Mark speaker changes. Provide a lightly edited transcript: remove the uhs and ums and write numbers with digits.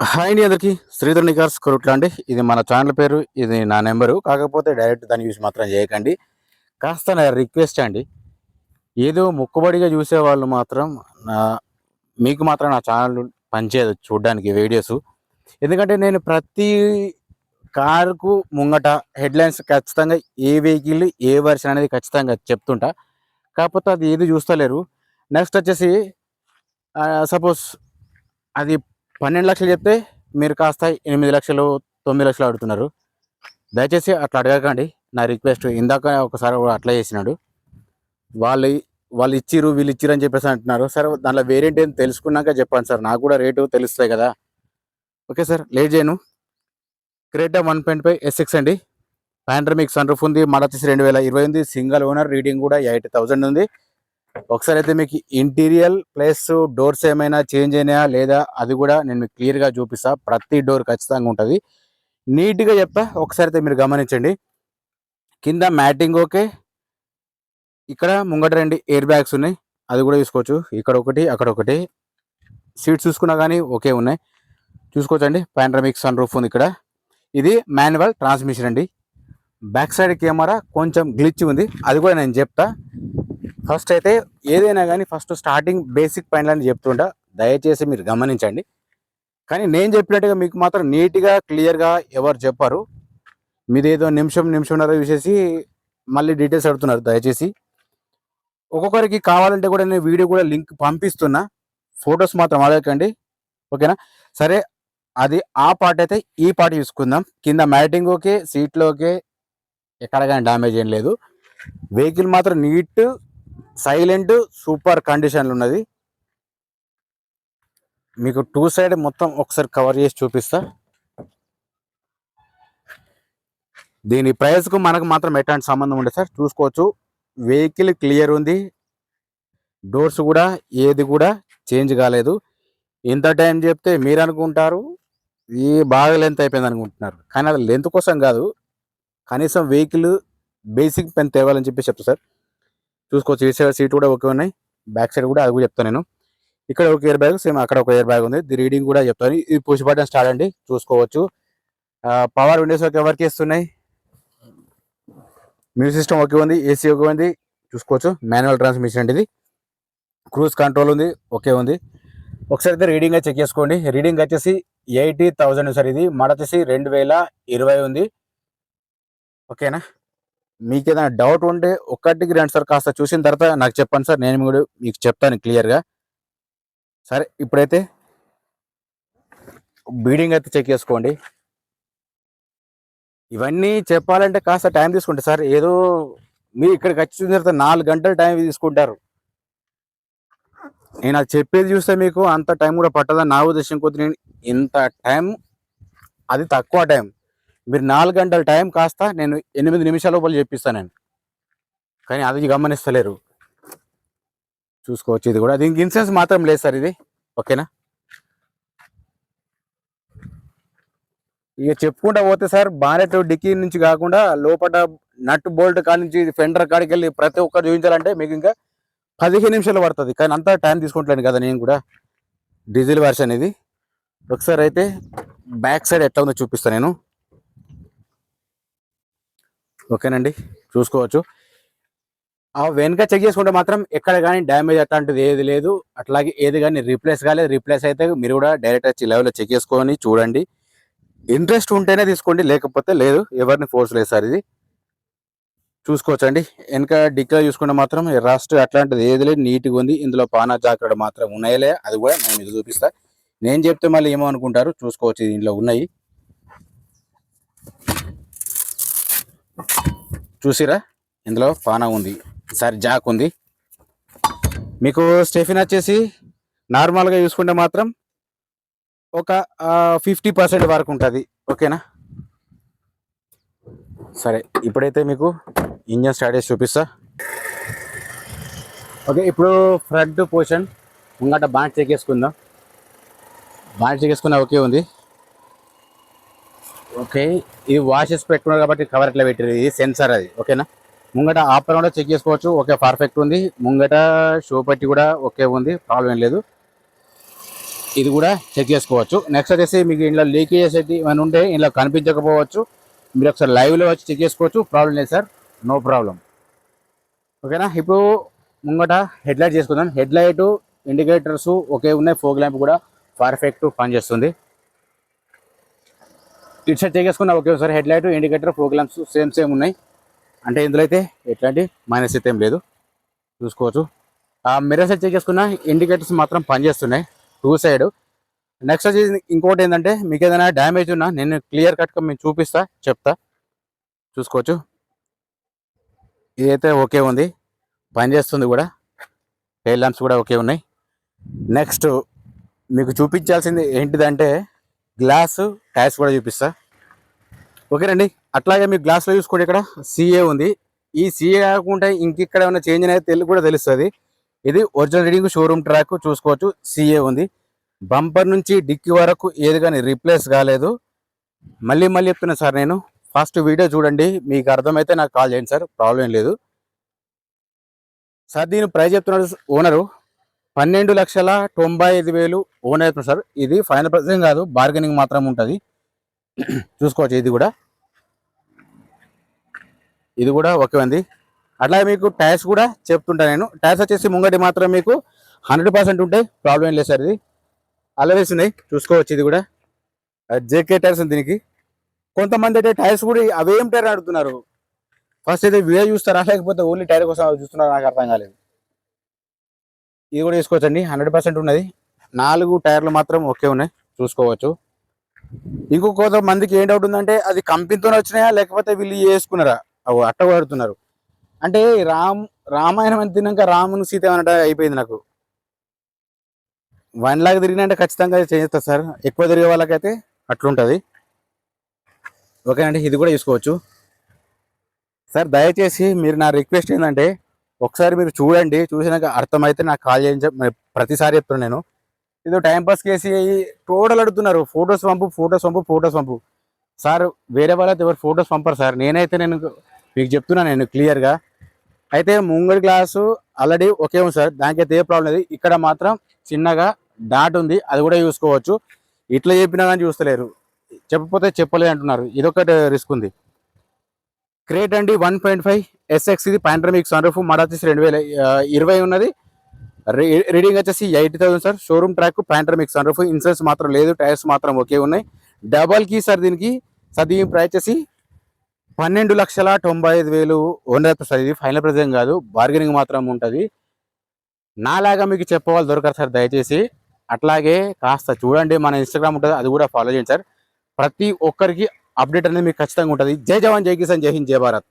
Speaker 1: Hi అండి అందరికి శ్రీధర్ నికార్స్ కొరుట్లా అండి. ఇది మన ఛానల్ పేరు, ఇది నా నెంబరు. కాకపోతే డైరెక్ట్ దాన్ని యూస్ మాత్రం చేయకండి. కాస్త నా రిక్వెస్ట్ అండి, ఏదో మొక్కుబడిగా చూసేవాళ్ళు మాత్రం నా మీకు మాత్రం నా ఛానల్ పనిచేయదు చూడడానికి వీడియోస్. ఎందుకంటే నేను ప్రతి కారుకు ముంగట హెడ్లైన్స్ ఖచ్చితంగా ఏ వెహికల్ ఏ వర్షన్ అనేది ఖచ్చితంగా చెప్తుంటా. కాకపోతే అది ఏది చూస్తలేరు. నెక్స్ట్ వచ్చేసి సపోజ్ అది 12,00,000 చెప్తే మీరు కాస్త 8,00,000 9,00,000 అడుగుతున్నారు. దయచేసి అట్లా అడగకండి, నా రిక్వెస్ట్. ఇందాక ఒకసారి కూడా అట్లా చేసినాడు. వాళ్ళు వాళ్ళు ఇచ్చిర్రు వీళ్ళు ఇచ్చిర్రు అని చెప్పేసి అంటున్నారు. సరే దాంట్లో వేరియంట్ ఏంటి తెలుసుకున్నాక చెప్పండి సార్, నాకు కూడా రేటు తెలుస్తాయి కదా. ఓకే సార్, లేట్ చేయను. క్రేటా 1.5 SX అండి. పాండ్రమిక్ సన్ రూఫ్ ఉంది. మళ్ళీ వచ్చేసి 2020 ఉంది. సింగల్ ఓనర్, రీడింగ్ కూడా 80,000 ఉంది. ఒకసారి అయితే మీకు ఇంటీరియర్ ప్లస్ డోర్స్ ఏమైనా చేంజ్ అయినాయా లేదా అది కూడా నేను మీకు క్లియర్గా చూపిస్తా. ప్రతి డోర్ ఖచ్చితంగా ఉంటుంది, నీట్గా చెప్తా. ఒకసారి అయితే మీరు గమనించండి. కింద మ్యాటింగ్ ఓకే. ఇక్కడ ముంగట 2 ఎయిర్ బ్యాగ్స్ ఉన్నాయి, అది కూడా చూసుకోవచ్చు. ఇక్కడ ఒకటి అక్కడ ఒకటి. సీట్స్ చూసుకున్నా కానీ ఓకే ఉన్నాయి, చూసుకోవచ్చండి. పాండ్రమిక్ సన్ రూఫ్ ఉంది ఇక్కడ. ఇది మాన్యువల్ ట్రాన్స్మిషన్ అండి. బ్యాక్ సైడ్ కెమెరా కొంచెం గ్లిచ్ ఉంది, అది కూడా నేను చెప్తా. ఫస్ట్ అయితే ఏదైనా కానీ ఫస్ట్ స్టార్టింగ్ బేసిక్ పాయింట్లని చెప్తుంటా, దయచేసి మీరు గమనించండి. కానీ నేను చెప్పినట్టుగా మీకు మాత్రం నీట్గా క్లియర్గా ఎవరు చెప్పారు. మీదేదో నిమిషంన్నర చూసేసి మళ్ళీ డీటెయిల్స్ అడుగుతున్నారు. దయచేసి ఒక్కొక్కరికి కావాలంటే కూడా నేను వీడియో కూడా లింక్ పంపిస్తున్నా, ఫొటోస్ మాత్రం అడగకండి, ఓకేనా. సరే, అది ఆ పార్ట్ అయితే ఈ పార్ట్ చూసుకుందాం. కింద మ్యాటింగ్ ఓకే, సీట్లు ఓకే, ఎక్కడ కానీ డ్యామేజ్ ఏం లేదు. వెహికల్ మాత్రం నీట్ సైలెంట్ సూపర్ కండిషన్లు ఉన్నది. మీకు 2 సైడ్ మొత్తం ఒకసారి కవర్ చేసి చూపిస్తా. దీని ప్రైస్కు మనకు మాత్రం ఎట్లాంటి సంబంధం ఉండదు సార్, చూసుకోవచ్చు. వెహికల్ క్లియర్ ఉంది, డోర్స్ కూడా ఏది కూడా చేంజ్ కాలేదు. ఇంత టైం చెప్తే మీరు అనుకుంటారు ఈ బాగా లెంత్ అయిపోయింది అనుకుంటున్నారు, కానీ అది లెంత్ కోసం కాదు, కనీసం వెహికల్ బేసిక్ పెన్ తేవాలని చెప్పి చెప్తా సార్. చూసుకోవచ్చు, ఈ సైడ్ సీట్ కూడా ఓకే ఉన్నాయి, బ్యాక్ సైడ్ కూడా అది కూడా చెప్తాను నేను. ఇక్కడ ఒక ఎయిర్ బ్యాగ్, సేమ్ అక్కడ ఒక ఎయిర్ బ్యాగ్ ఉంది. ఇది రీడింగ్ కూడా చెప్తాను. ఇది పుష్ బటన్ స్టార్ట్ అండి, చూసుకోవచ్చు. పవర్ విండోస్ ఓకే వర్క్ చేస్తున్నాయి. మ్యూజిక్ సిస్టమ్ ఓకే ఉంది, ఏసీ ఓకే ఉంది, చూసుకోవచ్చు. మాన్యువల్ ట్రాన్స్మిషన్ అండి ఇది. క్రూజ్ కంట్రోల్ ఉంది, ఓకే ఉంది. ఒకసారి అయితే రీడింగ్ అయితే చెక్ చేసుకోండి. రీడింగ్ వచ్చేసి 80,000 సార్. ఇది మాట వచ్చేసి 2020 ఉంది, ఓకేనా. మీకు ఏదైనా డౌట్ ఉంటే ఒక్కటికి 2 సార్ కాస్త చూసిన తర్వాత నాకు చెప్పండి సార్, నేను కూడా మీకు చెప్తాను క్లియర్గా. సరే, ఇప్పుడైతే బీడింగ్ అయితే చెక్ చేసుకోండి. ఇవన్నీ చెప్పాలంటే కాస్త టైం తీసుకుంటే సార్, ఏదో మీరు ఇక్కడికి వచ్చిన తర్వాత 4 గంటలు టైం తీసుకుంటారు. నేను అది చెప్పేది చూస్తే మీకు అంత టైం కూడా పట్టదని నా ఉద్దేశం కొద్ది. నేను ఇంత టైం, అది తక్కువ టైం. మీరు 4 గంటల టైం కాస్త నేను 8 నిమిషాల లోపల చెప్పిస్తాను నేను, కానీ అది గమనిస్తలేరు. చూసుకోవచ్చు, ఇది కూడా దీనికి ఇన్సూరెన్స్ మాత్రం లేదు సార్ ఇది, ఓకేనా. ఇక చెప్పుకుంటా పోతే సార్, బానెట్ డిక్కీ నుంచి కాకుండా లోపల నట్ బోల్ట్ కాడి నుంచి ఫెండర్ కాడికి వెళ్ళి ప్రతి ఒక్కరు చూపించాలంటే మీకు ఇంకా 15 నిమిషాలు పడుతుంది, కానీ అంతా టైం తీసుకుంటలేను కదా నేను కూడా. డీజిల్ వర్షన్ ఇది. ఒకసారి అయితే బ్యాక్ సైడ్ ఎట్లా ఉందో చూపిస్తాను నేను, ఓకేనండి. చూసుకోవచ్చు. ఆ వెనక చెక్ చేసుకుంటే మాత్రం ఎక్కడ కానీ డ్యామేజ్ అట్లాంటిది ఏది లేదు. అట్లాగే ఏది కానీ రీప్లేస్ కాలేదు. రీప్లేస్ అయితే మీరు కూడా డైరెక్ట్ వచ్చి లెవెల్లో చెక్ చేసుకొని చూడండి. ఇంట్రెస్ట్ ఉంటేనే తీసుకోండి, లేకపోతే లేదు. ఎవరిని ఫోర్స్ లేదు సార్ ఇది. చూసుకోవచ్చండి. వెనక డిక్లా చూసుకుంటే మాత్రం రస్ట్ అట్లాంటిది ఏది లేదు, నీట్గా ఉంది. ఇందులో పానా జాకెట్ మాత్రం ఉన్నాయలే, అది కూడా నేను మీకు చూపిస్తా. నేను చెప్తే మళ్ళీ ఏమో అనుకుంటారు. చూసుకోవచ్చు, దీంట్లో ఉన్నాయి, చూసిరా. ఇందులో పానా ఉంది, సార్ జాక్ ఉంది. మీకు స్టెఫిన్ వచ్చేసి నార్మల్గా చూసుకుంటే మాత్రం ఒక 50% వరకు ఉంటుంది, ఓకేనా. సరే, ఇప్పుడైతే మీకు ఇంజన్ స్టార్ట్ చేసి చూపిస్తా. ఓకే, ఇప్పుడు ఫ్రంట్ పోర్షన్ ముంగట బాండ్ చెక్ చేసుకుందాం. బాండ్ చెక్ చేసుకున్నా ఓకే ఉంది. ఓకే, ఇది వాషెస్ పెట్టుకున్నారు కాబట్టి కవర్ ఎట్లా పెట్టారు, ఇది సెన్సార్ అది, ఓకేనా. ముంగట ఆపర్ కూడా చెక్ చేసుకోవచ్చు, ఓకే పర్ఫెక్ట్ ఉంది. ముంగట షో పట్టి కూడా ఓకే ఉంది, ప్రాబ్లం ఏం లేదు. ఇది కూడా చెక్ చేసుకోవచ్చు. నెక్స్ట్ వచ్చేసి మీకు ఇంట్లో లీకేజెస్ అయితే ఏమైనా ఉంటే ఇంట్లో కనిపించకపోవచ్చు, మీరు ఒకసారి లైవ్లో వచ్చి చెక్ చేసుకోవచ్చు. ప్రాబ్లం లేదు సార్, నో ప్రాబ్లం. ఓకేనా. ఇప్పుడు ముంగట హెడ్ లైట్ చేసుకుందాం. హెడ్ లైట్ ఇండికేటర్స్ ఒకే ఉన్నాయి, ఫోగ్ ల్యాంప్ కూడా పర్ఫెక్ట్ పనిచేస్తుంది. ఇటు సైడ్ చెక్ చేసుకున్నా okay sir. Head light indicator fog lamps same ఉన్నాయి, అంటే ఇందులో అయితే ఎట్లాంటి మైనస్ అయితే ఏం లేదు, చూసుకోవచ్చు. ఆ మిర్రర్ సైడ్ చెక్ చేసుకున్న ఇండికేటర్స్ మాత్రం పనిచేస్తున్నాయి టూ సైడ్. నెక్స్ట్ వచ్చేసి ఇంకోటి ఏంటంటే మీకు ఏదైనా డ్యామేజ్ ఉన్నా నేను క్లియర్ కట్గా మీకు చూపిస్తా, చెప్తా, చూసుకోవచ్చు. ఇదైతే ఓకే ఉంది, పనిచేస్తుంది కూడా. టైల్ ల్యాంప్స్ కూడా ఓకే ఉన్నాయి. నెక్స్ట్ మీకు చూపించాల్సింది ఏంటిదంటే గ్లాసు టైర్స్ కూడా చూపిస్తా. ఓకేనండి. అట్లాగే మీకు గ్లాస్లో చూసుకోండి, ఇక్కడ సిఏ ఉంది. ఈ సిఏ కాకుండా ఇంకెక్కడ ఏమైనా చేంజ్ అనేది కూడా తెలుస్తుంది. ఇది ఒరిజినల్ రీడింగ్ షోరూమ్ ట్రాక్, చూసుకోవచ్చు. సిఏ ఉంది. బంపర్ నుంచి డిక్కీ వరకు ఏది కానీ రీప్లేస్ కాలేదు. మళ్ళీ చెప్తున్నా సార్, నేను ఫస్ట్ వీడియో చూడండి, మీకు అర్థమైతే నాకు కాల్ చేయండి సార్, ప్రాబ్లం ఏం లేదు సార్. దీని ప్రైస్ చెప్తున్నాడు ఓనరు 12,95,000 ఓనర్ అవుతుంది సార్. ఇది ఫైనల్ ప్రైస్ కాదు, బార్గెనింగ్ మాత్రం ఉంటుంది, చూసుకోవచ్చు. ఇది కూడా ఓకే ఉంది. అట్లా మీకు టైర్స్ కూడా చెప్తుంటా నేను. టైర్స్ వచ్చేసి ముంగటి మాత్రం మీకు 100% ఉంటాయి, ప్రాబ్లం ఏం లేదు సార్. ఇది అలవేస్ ఉన్నాయి, చూసుకోవచ్చు. ఇది కూడా జేకే టైర్స్ ఉంది దీనికి. కొంతమంది అయితే టైర్స్ కూడా అవేం టైర్ ఆడుతున్నారు. ఫస్ట్ అయితే వీడియో చూస్తారా, లేకపోతే ఓన్లీ టైర్ కోసం చూస్తున్నారా, నాకు అర్థం కాలేదు. ఇది కూడా చూసుకోవచ్చండి, 100% ఉన్నది. 4 టైర్లు మాత్రం ఓకే ఉన్నాయి, చూసుకోవచ్చు. కొంతమందికి ఏం డౌట్ ఉందంటే అది కంపెనీతోనే వచ్చినాయా లేకపోతే వీళ్ళు వేసుకున్నారా, అవి అట్ట పడుతున్నారు. అంటే రామాయణం అని తిన్నాక రాముని సీత ఏమన్నట్టు అయిపోయింది నాకు. 1 లాక్ తిరిగినంటే ఖచ్చితంగా చేస్తారు సార్, ఎక్కువ తిరిగే వాళ్ళకైతే అట్లుంటుంది. ఓకేనండి. ఇది కూడా చూసుకోవచ్చు సార్. దయచేసి మీరు నా రిక్వెస్ట్ ఏంటంటే ఒకసారి మీరు చూడండి, చూసినాక అర్థమైతే నాకు కాల్ చేయించ ప్రతిసారి చెప్తున్నాను నేను. ఏదో టైంపాస్ కేసి టోటల్ అడుగుతున్నారు, ఫొటోస్ పంపు సార్. వేరే వాళ్ళైతే ఎవరు ఫొటోస్ పంపరు సార్. నేను మీకు చెప్తున్నాను నేను క్లియర్గా. అయితే ముంగడి గ్లాసు ఆల్రెడీ ఓకే ఉంది సార్, దానికైతే ఏ ప్రాబ్లం లేదు. ఇక్కడ మాత్రం చిన్నగా డాట్ ఉంది, అది కూడా చూసుకోవచ్చు. ఇట్లా చెప్పినా కానీ చూస్తలేరు, చెప్పకపోతే చెప్పలేదు అంటున్నారు. ఇదొకటి రిస్క్ ఉంది. క్రేట్ అండి 1.5 SX, ఇది పాండ్రమిక్ సన్ రూఫ్, మోడల్ వచ్చేసి 2020 ఉన్నది. రీడింగ్ వచ్చేసి 80,000 sir. Showroom track, panoramic sunroof, insurance మాత్రం లేదు, టైర్స్ మాత్రం ఓకే ఉన్నాయి. డబల్ కీ సార్ దీనికి. సార్ దీని ప్రైస్ వచ్చేసి 12,95,000 ఓనర్ అవుతుంది సార్. ఇది ఫైనల్ ప్రైస్ ఏం కాదు, బార్గెనింగ్ మాత్రం ఉంటుంది. నాలాగా మీకు చెప్పవాలి దొరకదు సార్, దయచేసి. అట్లాగే కాస్త చూడండి, మన ఇన్స్టాగ్రామ్ ఉంటుంది, అది కూడా ఫాలో చేయండి సార్. ప్రతి ఒక్కరికి అప్డేట్ అనేది మీకు ఖచ్చితంగా ఉంటుంది. జై జవాన్, జై కిసాన్, జై హింద్, జై భారత్.